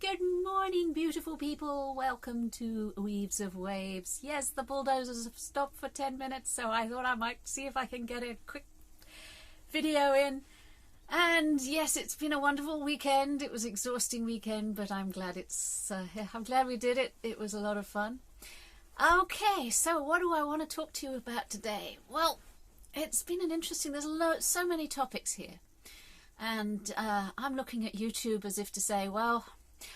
Good morning, beautiful people. Welcome to Weaves of Waves. Yes, the bulldozers have stopped for 10 minutes, so I thought I might see if I can get a quick video in. And yes, it's been a wonderful weekend. It was an exhausting weekend, but I'm glad I'm glad we did it. It was a lot of fun. Okay, so what do I want to talk to you about today? Well, it's been an interesting, there's so many topics here. And I'm looking at YouTube as if to say, well,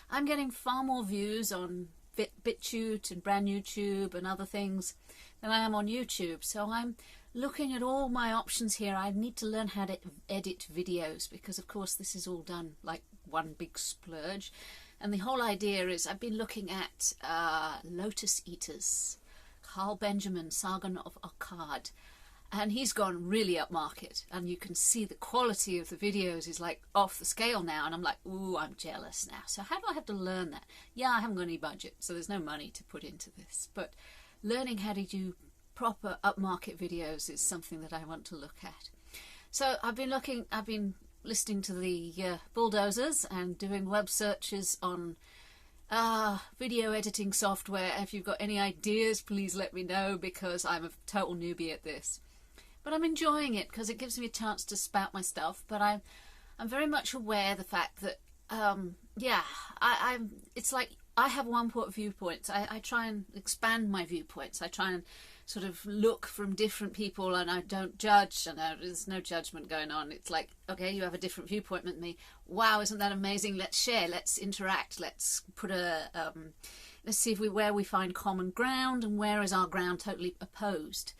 I'm getting far more views on BitChute and Brand YouTube and other things than I am on YouTube. So I'm looking at all my options here. I need to learn how to edit videos because, of course, this is all done like one big splurge. And the whole idea is I've been looking at Lotus Eaters, Carl Benjamin, Sargon of Akkad. And he's gone really upmarket, and you can see the quality of the videos is like off the scale now, and I'm like, ooh, I'm jealous now. So how do I have to learn that? Yeah, I haven't got any budget, so there's no money to put into this, but learning how to do proper upmarket videos is something that I want to look at. So I've been listening to the bulldozers and doing web searches on video editing software. If you've got any ideas, please let me know, because I'm a total newbie at this. But I'm enjoying it because it gives me a chance to spout my stuff. But I'm very much aware of the fact that, it's like I have one viewpoint. I try and expand my viewpoints. I try and sort of look from different people, and I don't judge, and there's no judgment going on. It's like, okay, you have a different viewpoint than me. Wow, isn't that amazing? Let's share, let's interact, let's put let's see where we find common ground and where is our ground totally opposed.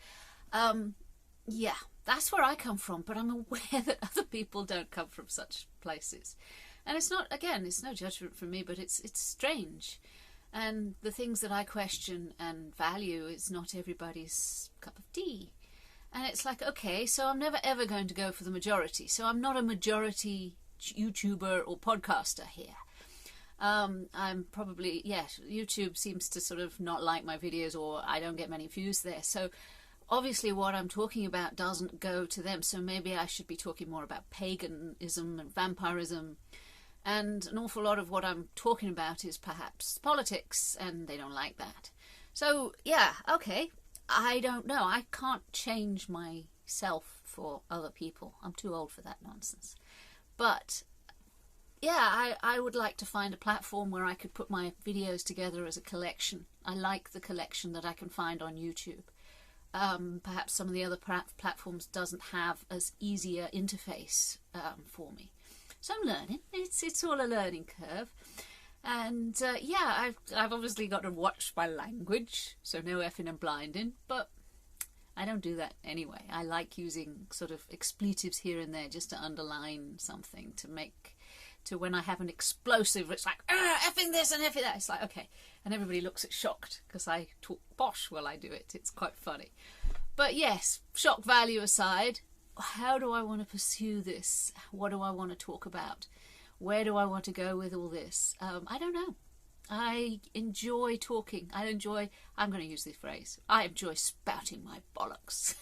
Yeah, that's where I come from, but I'm aware that other people don't come from such places. And it's not, again, it's no judgment from me, but it's strange. And the things that I question and value is not everybody's cup of tea. And it's like, okay, so I'm never ever going to go for the majority. So I'm not a majority YouTuber or podcaster here. I'm probably, YouTube seems to sort of not like my videos, or I don't get many views there. So obviously what I'm talking about doesn't go to them. So maybe I should be talking more about paganism and vampirism. And an awful lot of what I'm talking about is perhaps politics, and they don't like that. So, yeah, okay, I don't know. I can't change myself for other people. I'm too old for that nonsense. But, yeah, I would like to find a platform where I could put my videos together as a collection. I like the collection that I can find on YouTube. Perhaps some of the other platforms doesn't have as easier interface for me. So I'm learning. It's all a learning curve. And I've obviously got to watch my language, so no effing and blinding, but I don't do that anyway. I like using sort of expletives here and there just to underline something, to when I have an explosive, it's like, effing this and effing that. It's like, okay. And everybody looks shocked because I talk posh while I do it. It's quite funny. But yes, shock value aside, how do I want to pursue this? What do I want to talk about? Where do I want to go with all this? I don't know. I enjoy talking. I'm going to use this phrase, I enjoy spouting my bollocks.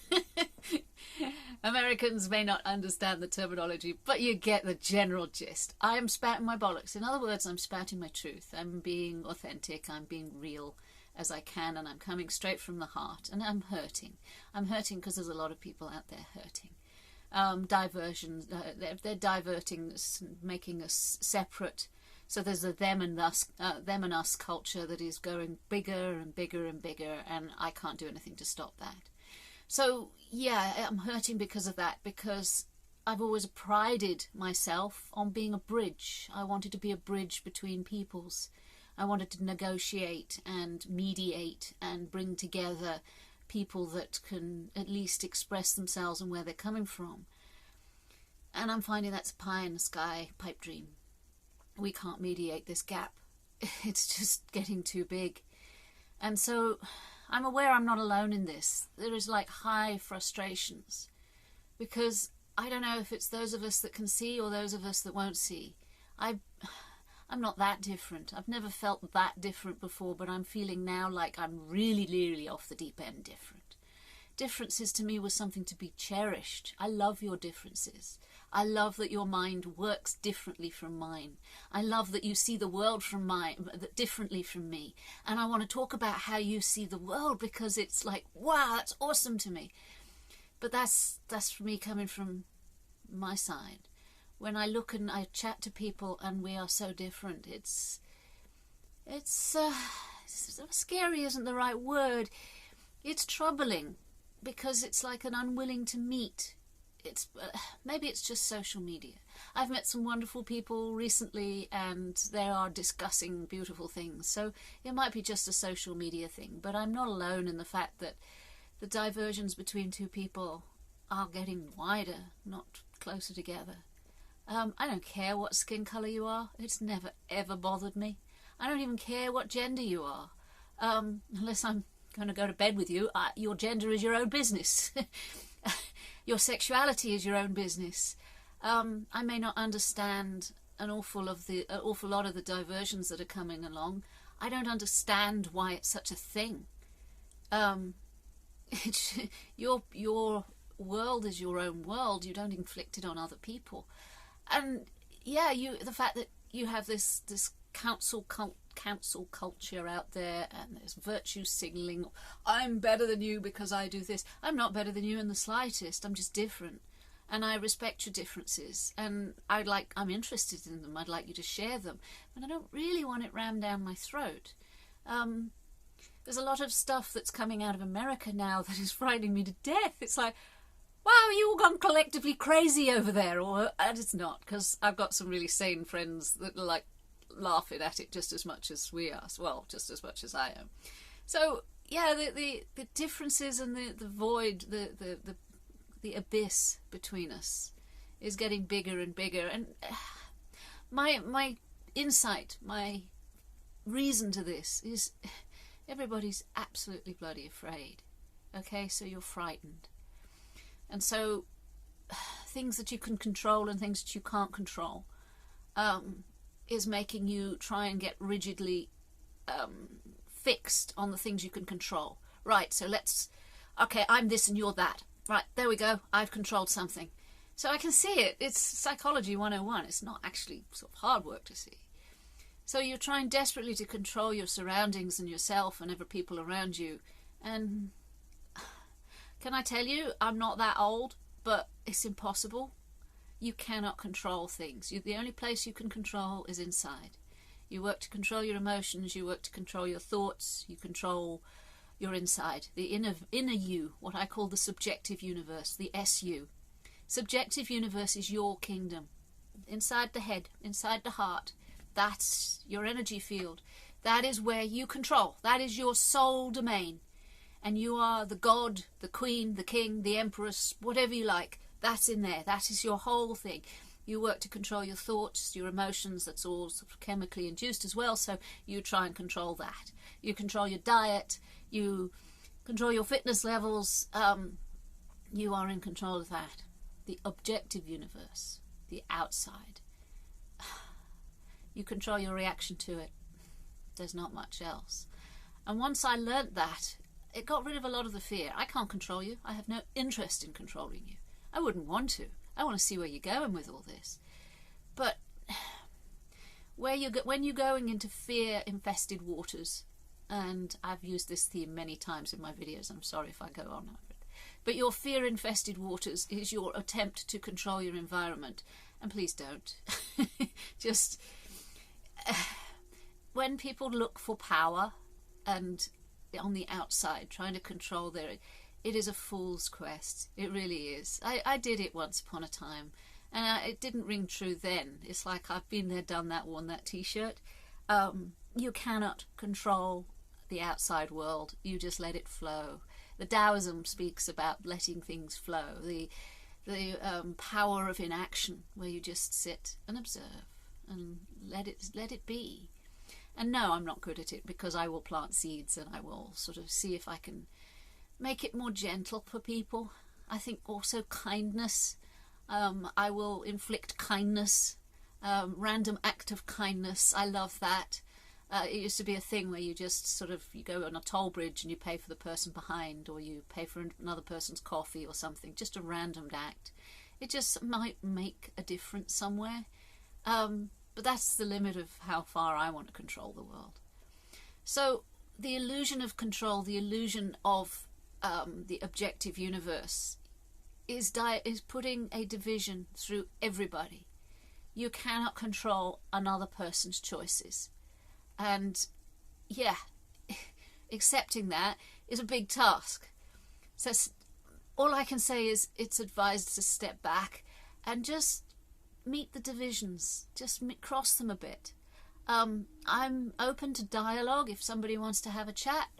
Americans may not understand the terminology, but you get the general gist. I am spouting my bollocks. In other words, I'm spouting my truth. I'm being authentic. I'm being real as I can, and I'm coming straight from the heart. And I'm hurting. I'm hurting because there's a lot of people out there hurting. Diversions, they're diverting us, making us separate. So there's a them and us culture that is going bigger and bigger and bigger, and I can't do anything to stop that. So yeah, I'm hurting because of that, because I've always prided myself on being a bridge. I wanted to be a bridge between peoples. I wanted to negotiate and mediate and bring together people that can at least express themselves and where they're coming from. And I'm finding that's a pie in the sky pipe dream. We can't mediate this gap. It's just getting too big. And so I'm aware I'm not alone in this. There is like high frustrations, because I don't know if it's those of us that can see or those of us that won't see. I'm not that different. I've never felt that different before, but I'm feeling now like I'm really, really off the deep end different. Differences to me was something to be cherished. I love your differences. I love that your mind works differently from mine. I love that you see the world differently from me. And I want to talk about how you see the world, because it's like, wow, that's awesome to me. But that's for me coming from my side. When I look and I chat to people and we are so different, it's scary isn't the right word. It's troubling, because it's like an unwilling to meet. Maybe it's just social media. I've met some wonderful people recently and they are discussing beautiful things. So it might be just a social media thing, but I'm not alone in the fact that the diversions between two people are getting wider, not closer together. I don't care what skin colour you are. It's never ever bothered me. I don't even care what gender you are. Unless I'm going to go to bed with you, your gender is your own business. Your sexuality is your own business. I may not understand an awful lot of the diversions that are coming along. I don't understand why it's such a thing. Your world is your own world. You don't inflict it on other people. And yeah, the fact that you have this council culture out there, and there's virtue signaling. I'm better than you because I do this. I'm not better than you in the slightest. I'm just different, and I respect your differences, and I'm interested in them. I'd like you to share them, but I don't really want it rammed down my throat. There's a lot of stuff that's coming out of America now that is frightening me to death. It's like, wow, you all gone collectively crazy over there, and it's not, because I've got some really sane friends that are like laughing at it just as much as we are, well, just as much as I am. So yeah, the differences and the void, the abyss between us is getting bigger and bigger. And my insight, my reason to this is everybody's absolutely bloody afraid. Okay, so you're frightened, and so things that you can control and things that you can't control is making you try and get rigidly fixed on the things you can control. Right, so okay, I'm this and you're that. Right, there we go, I've controlled something. So I can see it. It's psychology 101. It's not actually sort of hard work to see. So you're trying desperately to control your surroundings and yourself and other people around you. And can I tell you, I'm not that old, but it's impossible. You cannot control things. The only place you can control is inside. You work to control your emotions, you work to control your thoughts, you control your inside, the inner you, what I call the subjective universe, the SU. Subjective universe is your kingdom. Inside the head, inside the heart, that's your energy field. That is where you control. That is your soul domain. And you are the god, the queen, the king, the empress, whatever you like. That's in there. That is your whole thing. You work to control your thoughts, your emotions. That's all sort of chemically induced as well. So you try and control that. You control your diet. You control your fitness levels. You are in control of that. The objective universe, the outside. You control your reaction to it. There's not much else. And once I learnt that, it got rid of a lot of the fear. I can't control you. I have no interest in controlling you. I wouldn't want to. I want to see where you're going with all this. But when you're going into fear-infested waters, and I've used this theme many times in my videos, I'm sorry if I go on over it, but your fear-infested waters is your attempt to control your environment. And please don't. Just when people look for power and on the outside trying to control it is a fool's quest. It really is. I did it once upon a time, and it didn't ring true then. It's like I've been there, done that, worn that t-shirt. You cannot control the outside world. You just let it flow. The Taoism speaks about letting things flow. The power of inaction, where you just sit and observe and let it be. And no, I'm not good at it, because I will plant seeds and I will sort of see if I can make it more gentle for people. I think also kindness. I will inflict kindness, random act of kindness. I love that. It used to be a thing where you just you go on a toll bridge and you pay for the person behind, or you pay for another person's coffee or something, just a random act. It just might make a difference somewhere. But that's the limit of how far I want to control the world. So the illusion of control, the illusion of the objective universe is putting a division through everybody. You cannot control another person's choices. And yeah, accepting that is a big task. So all I can say is it's advised to step back and just meet the divisions, just cross them a bit. I'm open to dialogue. If somebody wants to have a chat,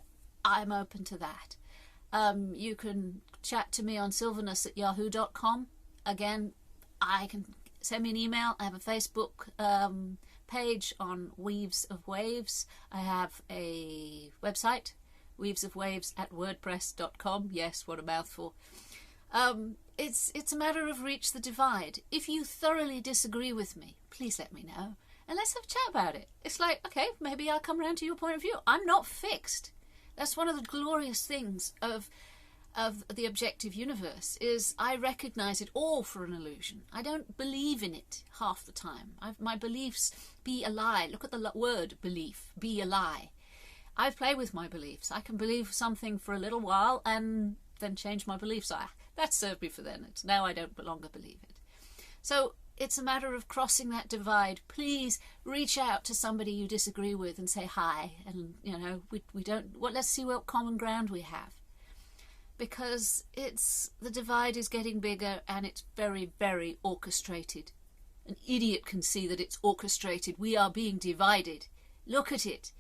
I'm open to that. You can chat to me on silverness@yahoo.com. Again, I can send me an email. I have a Facebook page on Weaves of Waves. I have a website, weavesofwaves@wordpress.com. Yes, what a mouthful. It's a matter of reach the divide. If you thoroughly disagree with me, please let me know, and let's have a chat about it. It's like, okay, maybe I'll come around to your point of view. I'm not fixed. That's one of the glorious things of the objective universe, is I recognize it all for an illusion. I don't believe in it half the time. My beliefs be a lie. Look at the word belief, be a lie. I play with my beliefs. I can believe something for a little while and then change my beliefs. That served me for then. Now I don't longer believe it. So it's a matter of crossing that divide. Please reach out to somebody you disagree with and say hi. And, you know, let's see what common ground we have. Because the divide is getting bigger and it's very, very orchestrated. An idiot can see that it's orchestrated. We are being divided. Look at it.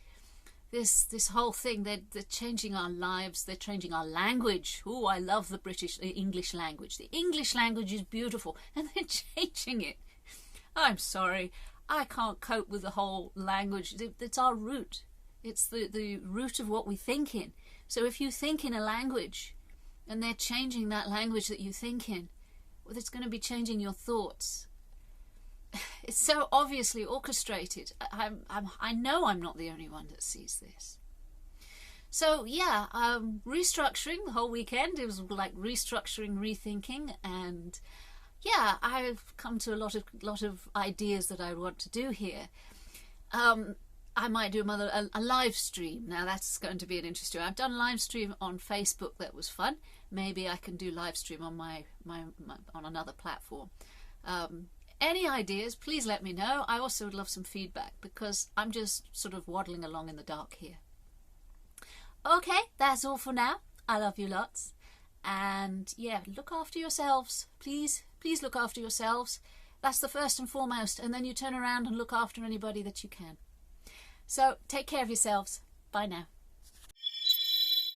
This whole thing, they're changing our lives, they're changing our language. Oh, I love the English language. The English language is beautiful, and they're changing it. I'm sorry, I can't cope with the whole language. It's our root. It's the root of what we think in. So if you think in a language, and they're changing that language that you think in, well, it's going to be changing your thoughts. It's so obviously orchestrated. I know I'm not the only one that sees this. So yeah, restructuring the whole weekend. It was like restructuring, rethinking, and yeah, I've come to a lot of ideas that I want to do here. I might do a live stream. Now that's going to be an interesting. I've done live stream on Facebook. That was fun. Maybe I can do live stream on my on another platform. Any ideas, please let me know. I also would love some feedback, because I'm just sort of waddling along in the dark here. Okay, that's all for now. I love you lots. And yeah, look after yourselves. Please look after yourselves. That's the first and foremost. And then you turn around and look after anybody that you can. So take care of yourselves. Bye now.